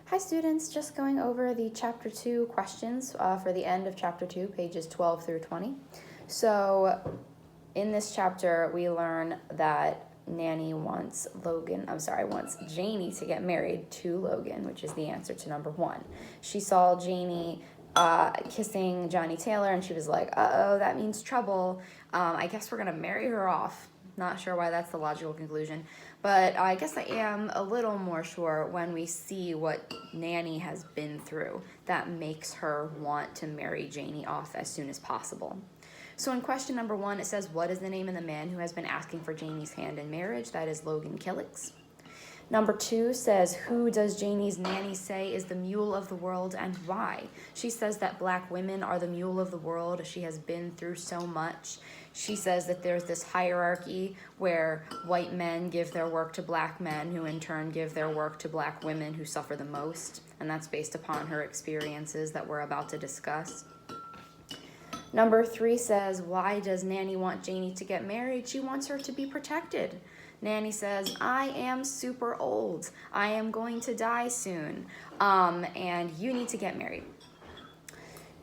Hi students, just going over the chapter 2 questions for the end of chapter 2, pages 12 through 20. So in this chapter, we learn that Nanny wants Janie to get married to Logan, which is the answer to number 1. She saw Janie kissing Johnny Taylor and she was like, uh-oh, that means trouble. I guess we're gonna marry her off. Not sure why that's the logical conclusion, but I guess I am a little more sure when we see what Nanny has been through that makes her want to marry Janie off as soon as possible. So in question number 1, it says, what is the name of the man who has been asking for Janie's hand in marriage? That is Logan Killicks. Number 2 says, who does Janie's nanny say is the mule of the world and why? She says that black women are the mule of the world. She has been through so much. She says that there's this hierarchy where white men give their work to black men who in turn give their work to black women who suffer the most. And that's based upon her experiences that we're about to discuss. Number 3 says, why does Nanny want Janie to get married? She wants her to be protected. Nanny says, I am super old. I am going to die soon. And you need to get married.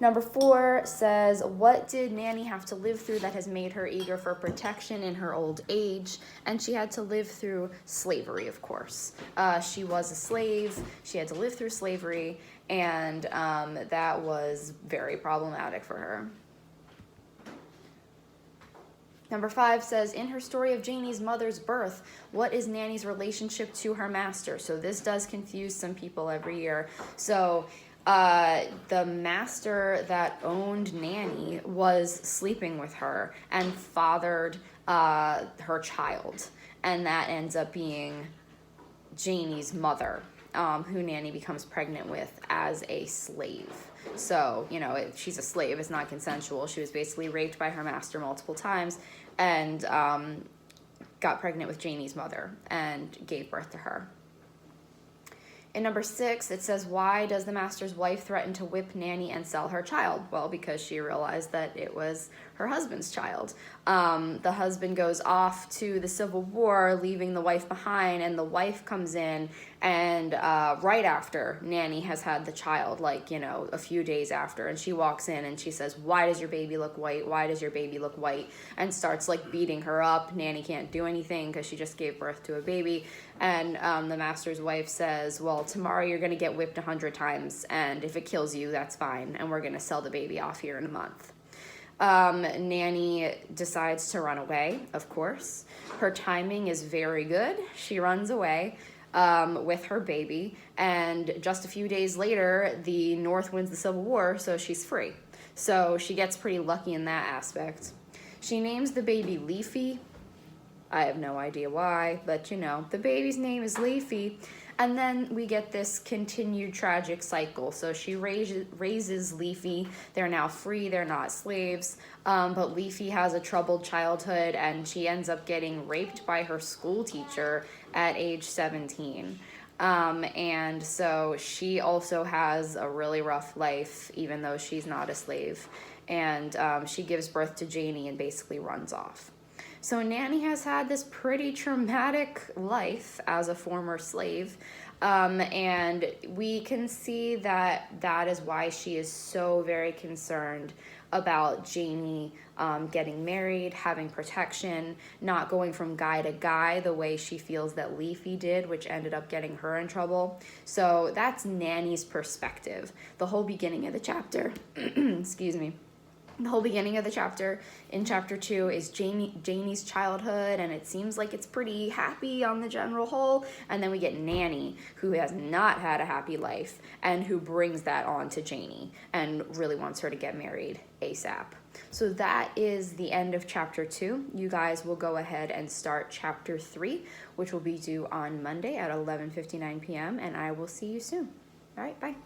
Number 4 says, what did Nanny have to live through that has made her eager for protection in her old age? And she had to live through slavery, of course. She was a slave. She had to live through slavery. And that was very problematic for her. Number 5 says, in her story of Janie's mother's birth, what is Nanny's relationship to her master? So this does confuse some people every year. So the master that owned Nanny was sleeping with her and fathered her child. And that ends up being Janie's mother, who Nanny becomes pregnant with as a slave. So, you know, she's a slave. It's not consensual. She was basically raped by her master multiple times and got pregnant with Janie's mother and gave birth to her. In number 6, it says, why does the master's wife threaten to whip Nanny and sell her child? Well, because she realized that it was her husband's child. The husband goes off to the Civil War, leaving the wife behind, and the wife comes in and right after Nanny has had the child, like, you know, a few days after, and she walks in and she says, why does your baby look white? Why does your baby look white? And starts like beating her up. Nanny can't do anything because she just gave birth to a baby. And the master's wife says, well, tomorrow you're going to get whipped 100 times, and if it kills you, that's fine, and we're going to sell the baby off here in a month. Nanny decides to run away, of course. Her timing is very good. She runs away with her baby, and just a few days later, the North wins the Civil War, so she's free. So she gets pretty lucky in that aspect. She names the baby Leafy. I have no idea why, but you know, the baby's name is Leafy. And then we get this continued tragic cycle. So she raises Leafy. They're now free. They're not slaves. But Leafy has a troubled childhood, and she ends up getting raped by her school teacher at age 17. And so she also has a really rough life, even though she's not a slave. And she gives birth to Janie and basically runs off. So Nanny has had this pretty traumatic life as a former slave, and we can see that that is why she is so very concerned about Janie getting married, having protection, not going from guy to guy the way she feels that Leafy did, which ended up getting her in trouble. So that's Nanny's perspective. The whole beginning of the chapter, excuse me. The whole beginning of the chapter in chapter 2 is Janie's childhood, and it seems like it's pretty happy on the general whole. And then we get Nanny, who has not had a happy life and who brings that on to Janie and really wants her to get married ASAP. So that is the end of chapter 2. You guys will go ahead and start chapter 3, which will be due on Monday at 11:59 p.m. and I will see you soon. All right, bye.